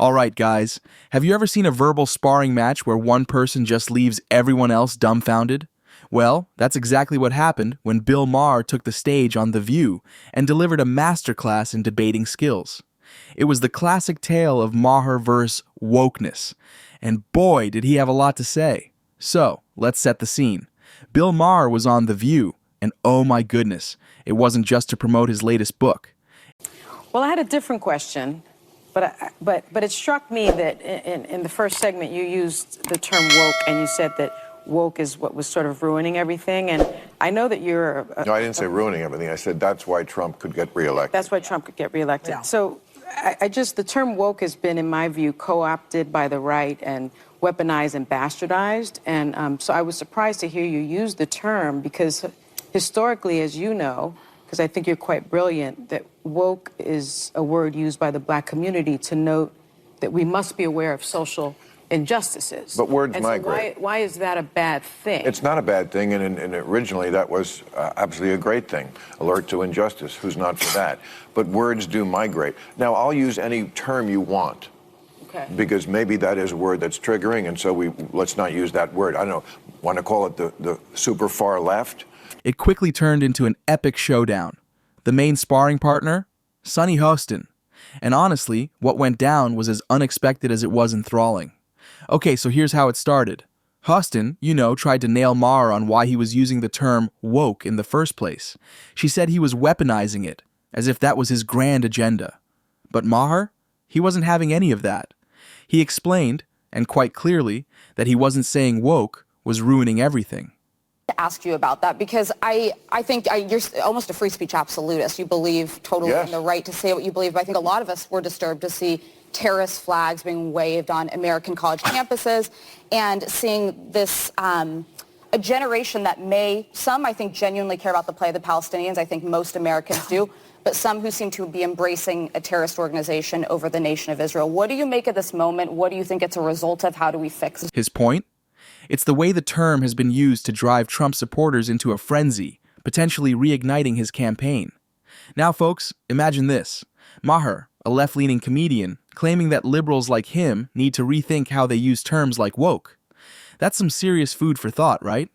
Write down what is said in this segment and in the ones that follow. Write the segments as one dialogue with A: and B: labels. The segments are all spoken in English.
A: All right, guys, have you ever seen a verbal sparring match where one person just leaves everyone else dumbfounded? Well, that's exactly what happened when Bill Maher took the stage on The View and delivered a masterclass in debating skills. It was the classic tale of Maher versus Wokeness, and boy, did he have a lot to say. So, let's set the scene. Bill Maher was on The View, and oh my goodness, it wasn't just to promote his latest book.
B: Well, I had a different question, but it struck me that in the first segment you used the term woke, and you said that woke is what was sort of ruining everything. And I know that you're...
C: No, I didn't say ruining everything. I said that's why Trump could get reelected.
B: That's why Trump could get reelected.
D: Yeah.
B: So the term woke has been, in my view, co-opted by the right and weaponized and bastardized. And so I was surprised to hear you use the term because historically, as you know, because I think you're quite brilliant, that woke is a word used by the black community to note that we must be aware of social injustices.
C: But words
B: and
C: migrate.
B: So why is that a bad thing?
C: It's not a bad thing, and originally that was absolutely a great thing. Alert to injustice. Who's not for that? But words do migrate. Now, I'll use any term you want.
B: Okay.
C: Because maybe that is a word that's triggering, and so let's not use that word. I don't know. Want to call it the super far left?
A: It quickly turned into an epic showdown. The main sparring partner? Sunny Hostin. And honestly, what went down was as unexpected as it was enthralling. Okay, so here's how it started. Hostin, tried to nail Maher on why he was using the term woke in the first place. She said he was weaponizing it, as if that was his grand agenda. But Maher? He wasn't having any of that. He explained, and quite clearly, that he wasn't saying woke was ruining everything.
E: To ask you about that because I think you're almost a free speech absolutist. You believe totally in the right to say what you believe, but I think a lot of us were disturbed to see terrorist flags being waved on American college campuses and seeing this a generation that some I think genuinely care about the plight of the Palestinians. I think most Americans do, but some who seem to be embracing a terrorist organization over the nation of Israel. What do you make of this moment? What do you think it's a result of? How do we fix it?
A: His point? It's the way the term has been used to drive Trump supporters into a frenzy, potentially reigniting his campaign. Now, folks, imagine this. Maher, a left-leaning comedian, claiming that liberals like him need to rethink how they use terms like woke. That's some serious food for thought, right?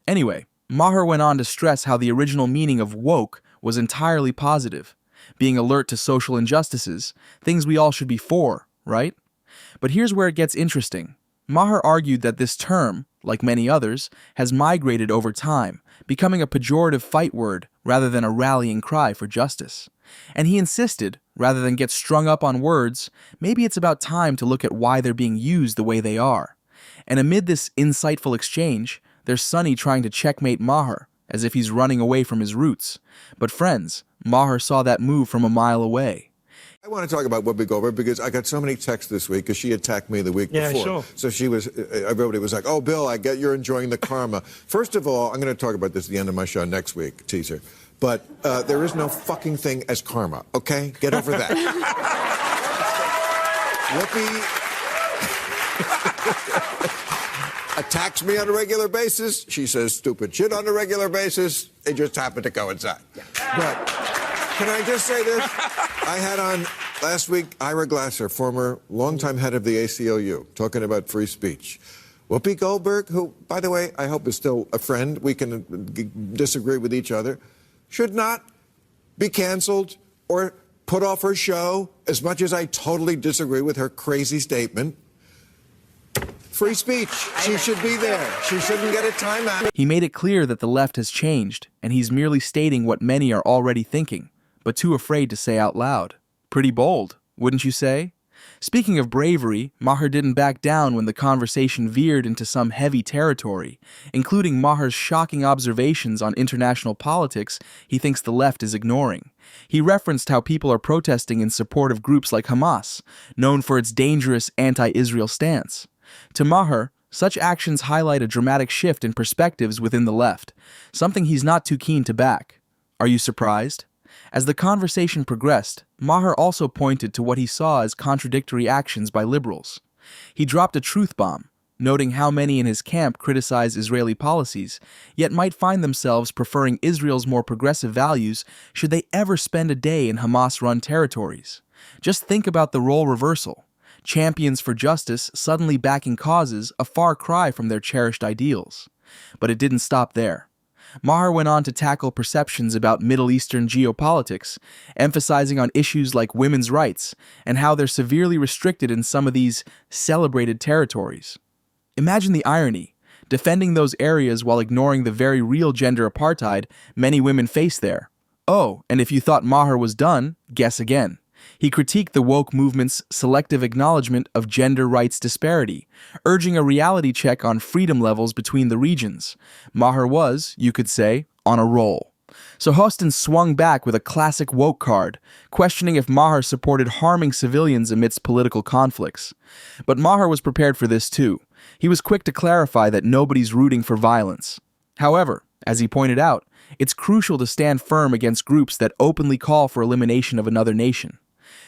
A: Anyway, Maher went on to stress how the original meaning of woke was entirely positive, being alert to social injustices, things we all should be for, right? But here's where it gets interesting. Maher argued that this term, like many others, has migrated over time, becoming a pejorative fight word rather than a rallying cry for justice. And he insisted, rather than get strung up on words, maybe it's about time to look at why they're being used the way they are. And amid this insightful exchange, there's Sunny trying to checkmate Maher, as if he's running away from his roots. But friends, Maher saw that move from a mile away.
F: I want to talk about Whoopi Goldberg because I got so many texts this week because she attacked me the week before.
D: Sure.
F: So everybody was like, oh, Bill, I get you're enjoying the karma. First of all, I'm going to talk about this at the end of my show next week, teaser. But there is no fucking thing as karma, okay? Get over that. Whoopi attacks me on a regular basis. She says stupid shit on a regular basis. They just happen to coincide. But can I just say this? I had on last week Ira Glasser, former longtime head of the ACLU, talking about free speech. Whoopi Goldberg, who, by the way, I hope is still a friend, we can disagree with each other, should not be canceled or put off her show, as much as I totally disagree with her crazy statement. Free speech. She should be there. She shouldn't get a timeout.
A: He made it clear that the left has changed, and he's merely stating what many are already thinking, but too afraid to say out loud. Pretty bold, wouldn't you say? Speaking of bravery, Maher didn't back down when the conversation veered into some heavy territory, including Maher's shocking observations on international politics he thinks the left is ignoring. He referenced how people are protesting in support of groups like Hamas, known for its dangerous anti-Israel stance. To Maher, such actions highlight a dramatic shift in perspectives within the left, something he's not too keen to back. Are you surprised? As the conversation progressed, Maher also pointed to what he saw as contradictory actions by liberals. He dropped a truth bomb, noting how many in his camp criticize Israeli policies, yet might find themselves preferring Israel's more progressive values should they ever spend a day in Hamas-run territories. Just think about the role reversal. champions for justice suddenly backing causes a far cry from their cherished ideals. But it didn't stop there. Maher went on to tackle perceptions about Middle Eastern geopolitics, emphasizing on issues like women's rights and how they're severely restricted in some of these celebrated territories. Imagine the irony, defending those areas while ignoring the very real gender apartheid many women face there. Oh, and if you thought Maher was done, guess again. He critiqued the woke movement's selective acknowledgement of gender rights disparity, urging a reality check on freedom levels between the regions. Maher was, you could say, on a roll. So Hostin swung back with a classic woke card, questioning if Maher supported harming civilians amidst political conflicts. But Maher was prepared for this too. He was quick to clarify that nobody's rooting for violence. However, as he pointed out, it's crucial to stand firm against groups that openly call for elimination of another nation.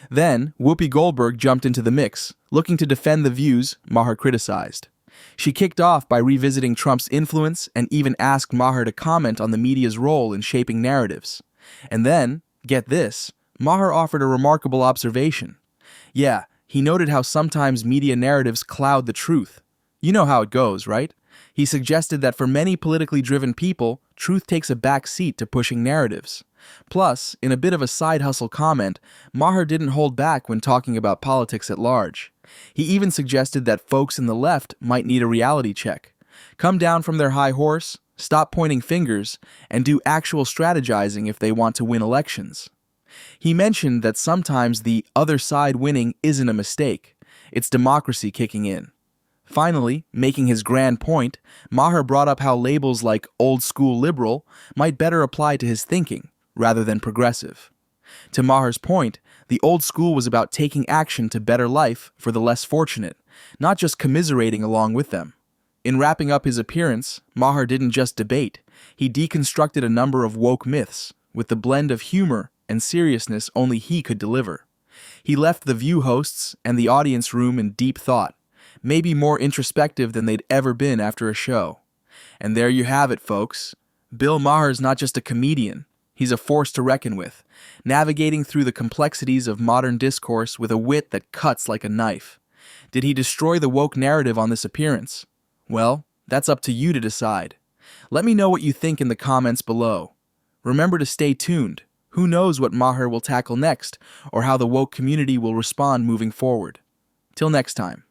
A: Then, Whoopi Goldberg jumped into the mix, looking to defend the views Maher criticized. She kicked off by revisiting Trump's influence and even asked Maher to comment on the media's role in shaping narratives. And then, get this, Maher offered a remarkable observation. Yeah, he noted how sometimes media narratives cloud the truth. You know how it goes, right? He suggested that for many politically driven people, truth takes a back seat to pushing narratives. Plus, in a bit of a side hustle comment, Maher didn't hold back when talking about politics at large. He even suggested that folks in the left might need a reality check. Come down from their high horse, stop pointing fingers, and do actual strategizing if they want to win elections. He mentioned that sometimes the other side winning isn't a mistake. It's democracy kicking in. Finally, making his grand point, Maher brought up how labels like old school liberal might better apply to his thinking, rather than progressive. To Maher's point, the old school was about taking action to better life for the less fortunate, not just commiserating along with them. In wrapping up his appearance, Maher didn't just debate, he deconstructed a number of woke myths, with the blend of humor and seriousness only he could deliver. He left the View hosts and the audience room in deep thought, maybe more introspective than they'd ever been after a show. And there you have it, folks. Bill Maher's not just a comedian. He's a force to reckon with, navigating through the complexities of modern discourse with a wit that cuts like a knife. Did he destroy the woke narrative on this appearance? Well, that's up to you to decide. Let me know what you think in the comments below. Remember to stay tuned. Who knows what Maher will tackle next, or how the woke community will respond moving forward. Till next time.